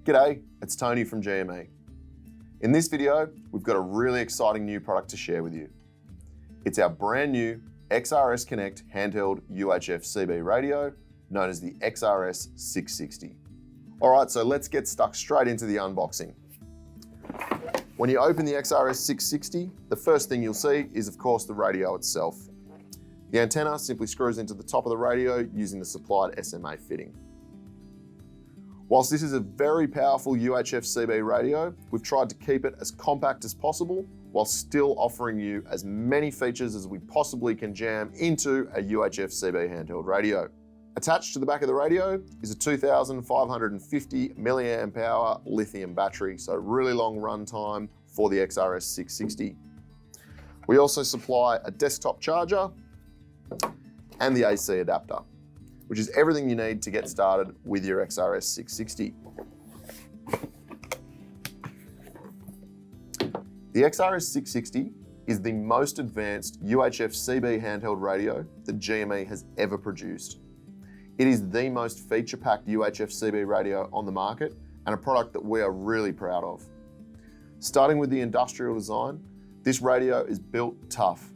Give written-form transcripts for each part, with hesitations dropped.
G'day, it's Tony from GME. In this video, we've got a really exciting new product to share with you. It's our brand new XRS Connect Handheld UHF CB radio, known as the XRS-660. All right, so let's get stuck straight into the unboxing. When you open the XRS-660, the first thing you'll see is, of course, the radio itself. The antenna simply screws into the top of the radio using the supplied SMA fitting. Whilst this is a very powerful UHF CB radio, we've tried to keep it as compact as possible while still offering you as many features as we possibly can jam into a UHF CB handheld radio. Attached to the back of the radio is a 2,550 milliamp hour lithium battery, so really long run time for the XRS-660. We also supply a desktop charger and the AC adapter, which is everything you need to get started with your XRS-660. The XRS-660 is the most advanced UHF CB handheld radio that GME has ever produced. It is the most feature-packed UHF CB radio on the market and a product that we are really proud of. Starting with the industrial design, this radio is built tough.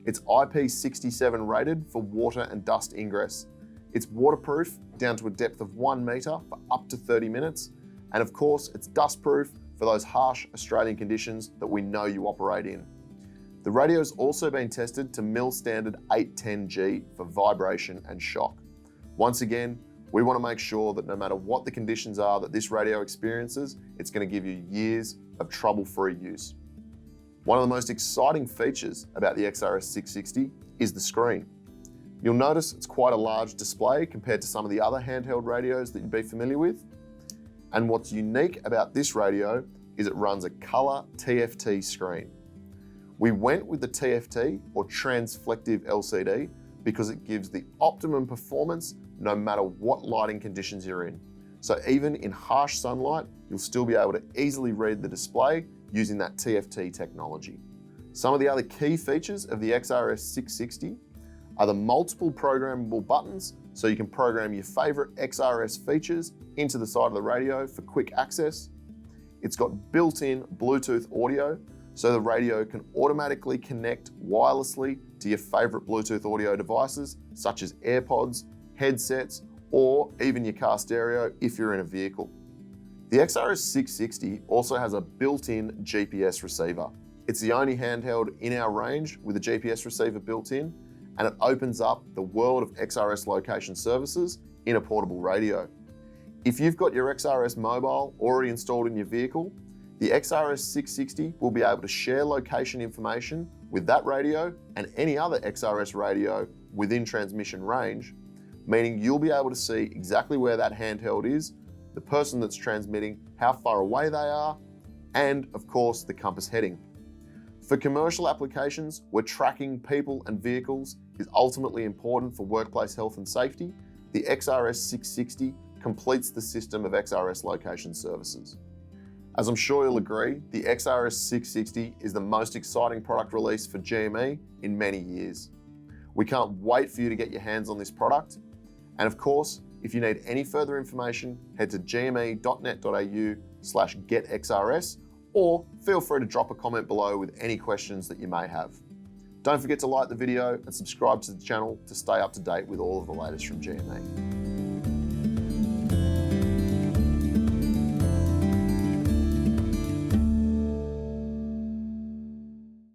It's IP67 rated for water and dust ingress. It's waterproof down to a depth of 1 metre for up to 30 minutes. And of course, it's dustproof for those harsh Australian conditions that we know you operate in. The radio's also been tested to mil standard 810G for vibration and shock. Once again, we want to make sure that no matter what the conditions are that this radio experiences, it's going to give you years of trouble-free use. One of the most exciting features about the XRS-660 is the screen. You'll notice it's quite a large display compared to some of the other handheld radios that you'd be familiar with. And what's unique about this radio is it runs a color TFT screen. We went with the TFT, or transflective LCD, because it gives the optimum performance no matter what lighting conditions you're in. So even in harsh sunlight, you'll still be able to easily read the display using that TFT technology. Some of the other key features of the XRS-660 are the multiple programmable buttons, so you can program your favorite XRS features into the side of the radio for quick access. It's got built-in Bluetooth audio, so the radio can automatically connect wirelessly to your favorite Bluetooth audio devices, such as AirPods, headsets, or even your car stereo if you're in a vehicle. The XRS-660 also has a built-in GPS receiver. It's the only handheld in our range with a GPS receiver built in, and it opens up the world of XRS location services in a portable radio. If you've got your XRS mobile already installed in your vehicle, the XRS-660 will be able to share location information with that radio and any other XRS radio within transmission range, meaning you'll be able to see exactly where that handheld is, the person that's transmitting, how far away they are, and of course the compass heading. For commercial applications where tracking people and vehicles is ultimately important for workplace health and safety, the XRS-660 completes the system of XRS location services. As I'm sure you'll agree, the XRS-660 is the most exciting product release for GME in many years. We can't wait for you to get your hands on this product. And of course, if you need any further information, head to gme.net.au/getxrs, or feel free to drop a comment below with any questions that you may have. Don't forget to like the video and subscribe to the channel to stay up to date with all of the latest from GME.